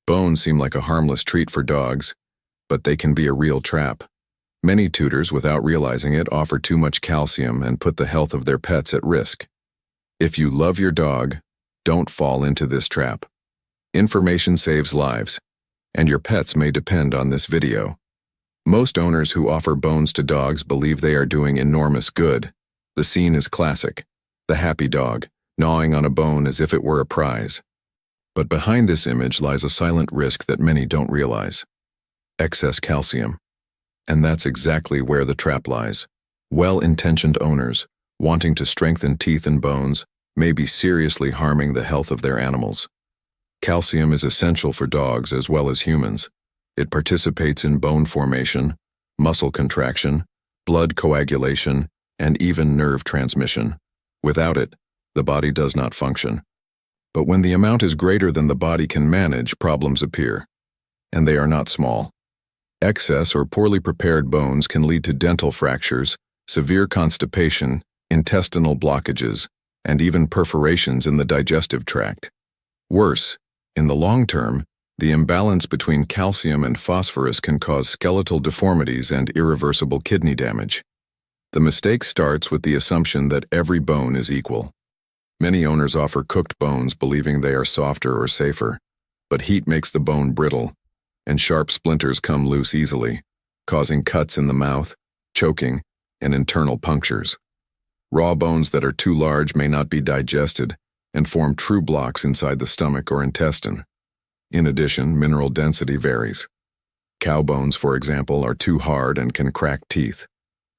Bones seem like a harmless treat for dogs, but they can be a real trap. Many tutors, without realizing it, offer too much calcium and put the health of their pets at risk. If you love your dog, don't fall into this trap. Information saves lives, and your pets may depend on this video. Most owners who offer bones to dogs believe they are doing enormous good. The scene is classic: the happy dog, gnawing on a bone as if it were a prize. But behind this image lies a silent risk that many don't realize: excess calcium. And that's exactly where the trap lies. Well-intentioned owners, wanting to strengthen teeth and bones, may be seriously harming the health of their animals. Calcium is essential for dogs as well as humans. It participates in bone formation, muscle contraction, blood coagulation, and even nerve transmission. Without it, the body does not function. But when the amount is greater than the body can manage, problems appear. And they are not small. Excess or poorly prepared bones can lead to dental fractures, severe constipation, intestinal blockages, and even perforations in the digestive tract. Worse, in the long term, the imbalance between calcium and phosphorus can cause skeletal deformities and irreversible kidney damage. The mistake starts with the assumption that every bone is equal. Many owners offer cooked bones believing they are softer or safer, but heat makes the bone brittle, and sharp splinters come loose easily, causing cuts in the mouth, choking, and internal punctures. Raw bones that are too large may not be digested and form true blocks inside the stomach or intestine. In addition, mineral density varies. Cow bones, for example, are too hard and can crack teeth.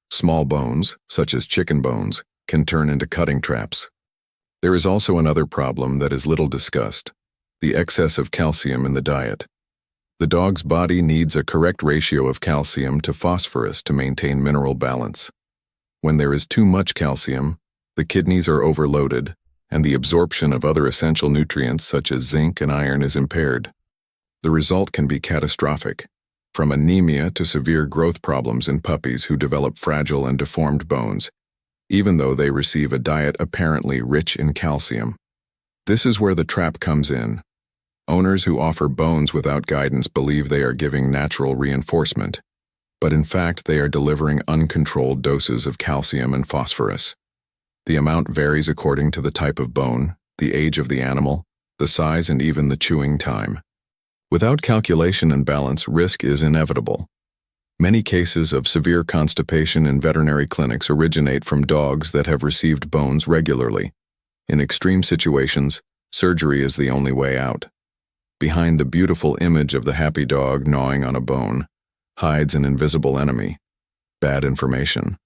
Small bones, such as chicken bones, can turn into cutting traps. There is also another problem that is little discussed: the excess of calcium in the diet. The dog's body needs a correct ratio of calcium to phosphorus to maintain mineral balance. When there is too much calcium, the kidneys are overloaded, and the absorption of other essential nutrients such as zinc and iron is impaired. The result can be catastrophic, from anemia to severe growth problems in puppies who develop fragile and deformed bones, even though they receive a diet apparently rich in calcium. This is where the trap comes in. Owners who offer bones without guidance believe they are giving natural reinforcement, but in fact they are delivering uncontrolled doses of calcium and phosphorus. The amount varies according to the type of bone, the age of the animal, the size, and even the chewing time. Without calculation and balance, risk is inevitable. Many cases of severe constipation in veterinary clinics originate from dogs that have received bones regularly. In extreme situations, surgery is the only way out. Behind the beautiful image of the happy dog gnawing on a bone hides an invisible enemy: bad information.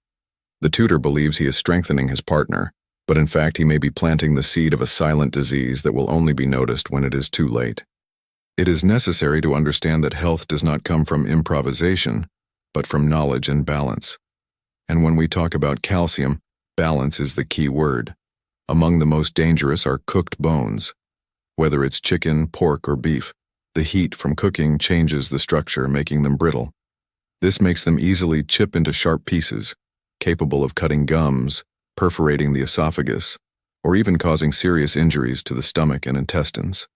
The tutor believes he is strengthening his partner, but in fact he may be planting the seed of a silent disease that will only be noticed when it is too late. It is necessary to understand that health does not come from improvisation, but from knowledge and balance. And when we talk about calcium, balance is the key word. Among the most dangerous are cooked bones. Whether it's chicken, pork, or beef, the heat from cooking changes the structure, making them brittle. This makes them easily chip into sharp pieces, capable of cutting gums, perforating the esophagus, or even causing serious injuries to the stomach and intestines.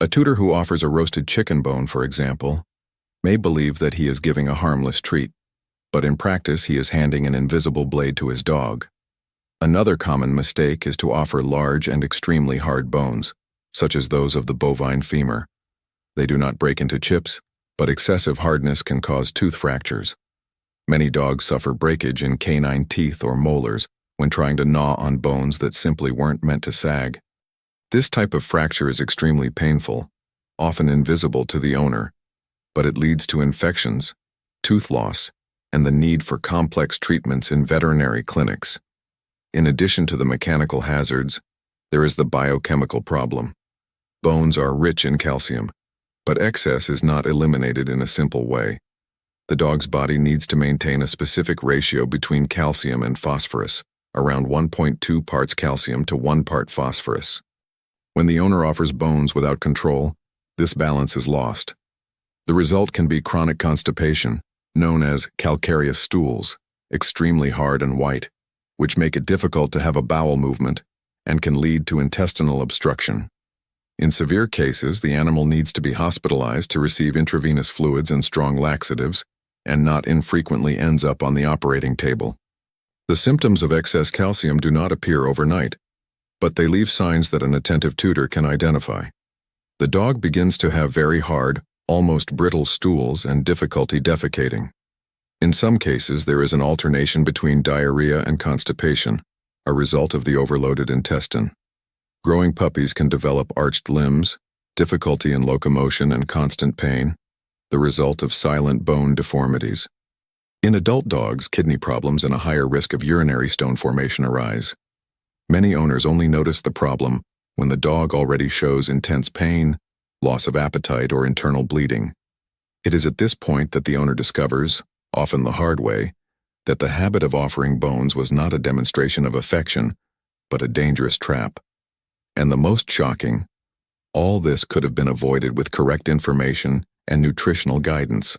A tutor who offers a roasted chicken bone, for example, may believe that he is giving a harmless treat, but in practice he is handing an invisible blade to his dog. Another common mistake is to offer large and extremely hard bones, such as those of the bovine femur. They do not break into chips, but excessive hardness can cause tooth fractures. Many dogs suffer breakage in canine teeth or molars when trying to gnaw on bones that simply weren't meant to sag. This type of fracture is extremely painful, often invisible to the owner, but it leads to infections, tooth loss, and the need for complex treatments in veterinary clinics. In addition to the mechanical hazards, there is the biochemical problem. Bones are rich in calcium, but excess is not eliminated in a simple way. The dog's body needs to maintain a specific ratio between calcium and phosphorus, around 1.2 parts calcium to 1 part phosphorus. When the owner offers bones without control, this balance is lost. The result can be chronic constipation, known as calcareous stools, extremely hard and white, which make it difficult to have a bowel movement and can lead to intestinal obstruction. In severe cases, the animal needs to be hospitalized to receive intravenous fluids and strong laxatives, and not infrequently ends up on the operating table. The symptoms of excess calcium do not appear overnight, but they leave signs that an attentive tutor can identify. The dog begins to have very hard, almost brittle stools and difficulty defecating. In some cases, there is an alternation between diarrhea and constipation, a result of the overloaded intestine. Growing puppies can develop arched limbs, difficulty in locomotion and constant pain, the result of silent bone deformities. In adult dogs, kidney problems and a higher risk of urinary stone formation arise. Many owners only notice the problem when the dog already shows intense pain, loss of appetite, or internal bleeding. It is at this point that the owner discovers, often the hard way, that the habit of offering bones was not a demonstration of affection, but a dangerous trap. And the most shocking, all this could have been avoided with correct information and nutritional guidance.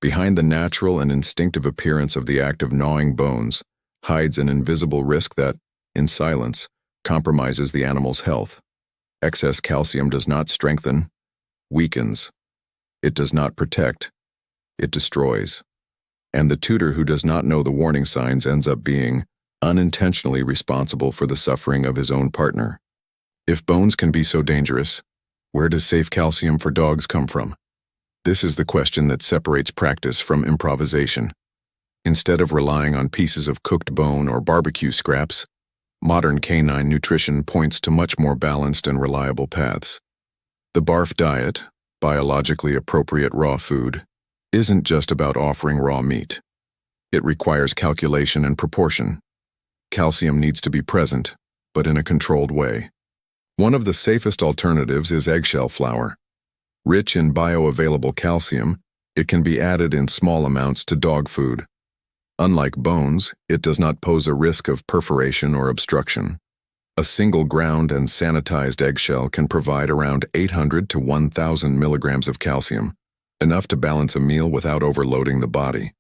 Behind the natural and instinctive appearance of the act of gnawing bones hides an invisible risk that, in silence, compromises the animal's health. Excess calcium does not strengthen, weakens. It does not protect, it destroys. And the tutor who does not know the warning signs ends up being unintentionally responsible for the suffering of his own partner. If bones can be so dangerous, where does safe calcium for dogs come from? This is the question that separates practice from improvisation. Instead of relying on pieces of cooked bone or barbecue scraps, modern canine nutrition points to much more balanced and reliable paths. The BARF diet, biologically appropriate raw food, isn't just about offering raw meat. It requires calculation and proportion. Calcium needs to be present, but in a controlled way. One of the safest alternatives is eggshell flour. Rich in bioavailable calcium, it can be added in small amounts to dog food. Unlike bones, it does not pose a risk of perforation or obstruction. A single ground and sanitized eggshell can provide around 800 to 1,000 milligrams of calcium, enough to balance a meal without overloading the body.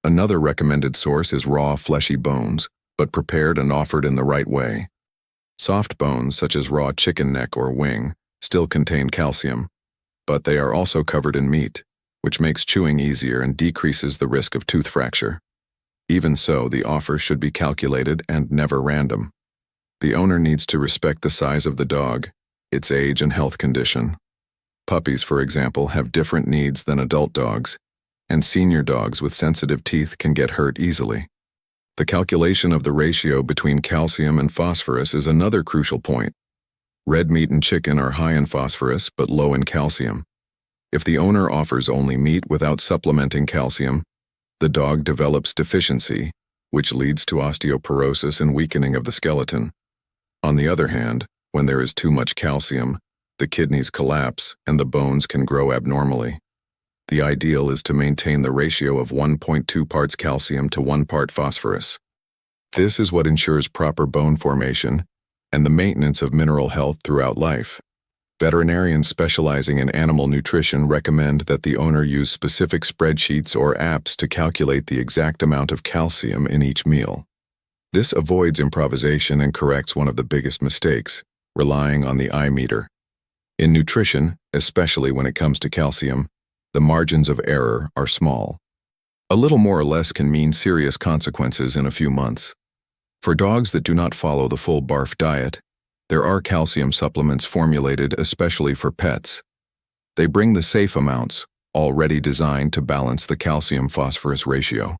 Another recommended source is raw, fleshy bones, but prepared and offered in the right way. Soft bones, such as raw chicken neck or wing, still contain calcium, but they are also covered in meat, which makes chewing easier and decreases the risk of tooth fracture. Even so, the offer should be calculated and never random. The owner needs to respect the size of the dog, its age and health condition. Puppies, for example, have different needs than adult dogs, and senior dogs with sensitive teeth can get hurt easily. The calculation of the ratio between calcium and phosphorus is another crucial point. Red meat and chicken are high in phosphorus but low in calcium. If the owner offers only meat without supplementing calcium, the dog develops deficiency, which leads to osteoporosis and weakening of the skeleton. On the other hand, when there is too much calcium, the kidneys collapse and the bones can grow abnormally. The ideal is to maintain the ratio of 1.2 parts calcium to 1 part phosphorus. This is what ensures proper bone formation and the maintenance of mineral health throughout life. Veterinarians specializing in animal nutrition recommend that the owner use specific spreadsheets or apps to calculate the exact amount of calcium in each meal. This avoids improvisation and corrects one of the biggest mistakes, relying on the eye meter. In nutrition, especially when it comes to calcium, the margins of error are small. A little more or less can mean serious consequences in a few months. For dogs that do not follow the full BARF diet, there are calcium supplements formulated especially for pets. They bring the safe amounts, already designed to balance the calcium-phosphorus ratio.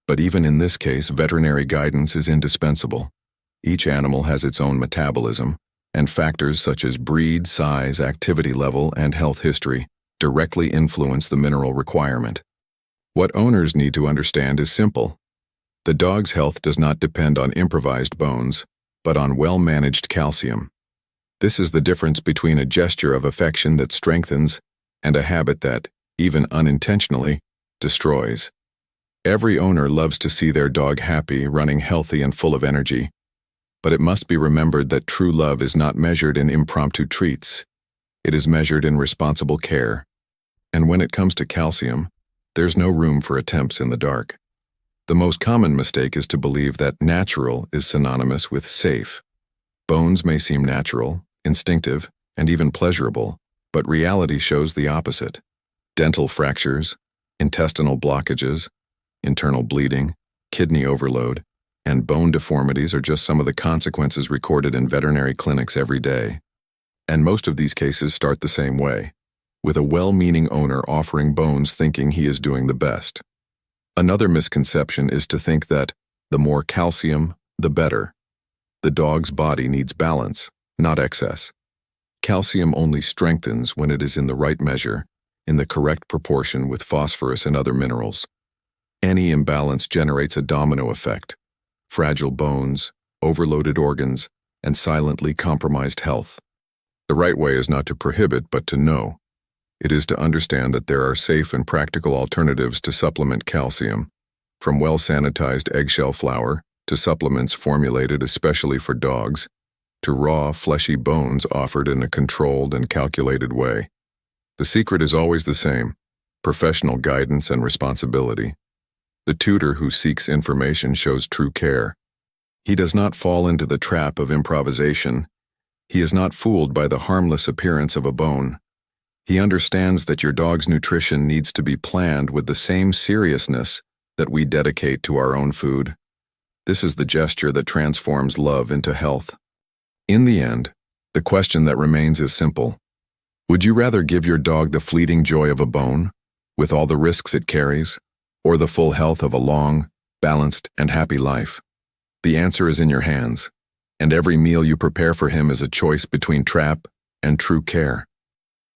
But even in this case, veterinary guidance is indispensable. Each animal has its own metabolism, and factors such as breed, size, activity level, and health history directly influence the mineral requirement. What owners need to understand is simple. The dog's health does not depend on improvised bones, but on well-managed calcium. This is the difference between a gesture of affection that strengthens and a habit that, even unintentionally, destroys. Every owner loves to see their dog happy, running healthy and full of energy, but it must be remembered that true love is not measured in impromptu treats. It is measured in responsible care. And when it comes to calcium, there's no room for attempts in the dark. The most common mistake is to believe that natural is synonymous with safe. Bones may seem natural, instinctive, and even pleasurable, but reality shows the opposite. Dental fractures, intestinal blockages, internal bleeding, kidney overload, and bone deformities are just some of the consequences recorded in veterinary clinics every day. And most of these cases start the same way, with a well-meaning owner offering bones thinking he is doing the best. Another misconception is to think that the more calcium, the better. The dog's body needs balance, not excess. Calcium only strengthens when it is in the right measure, in the correct proportion with phosphorus and other minerals. Any imbalance generates a domino effect: fragile bones, overloaded organs, and silently compromised health. The right way is not to prohibit, but to know. It is to understand that there are safe and practical alternatives to supplement calcium, from well-sanitized eggshell flour to supplements formulated especially for dogs, to raw, fleshy bones offered in a controlled and calculated way. The secret is always the same: professional guidance and responsibility. The tutor who seeks information shows true care. He does not fall into the trap of improvisation. He is not fooled by the harmless appearance of a bone. He understands that your dog's nutrition needs to be planned with the same seriousness that we dedicate to our own food. This is the gesture that transforms love into health. In the end, the question that remains is simple. Would you rather give your dog the fleeting joy of a bone, with all the risks it carries, or the full health of a long, balanced, and happy life? The answer is in your hands, and every meal you prepare for him is a choice between trap and true care.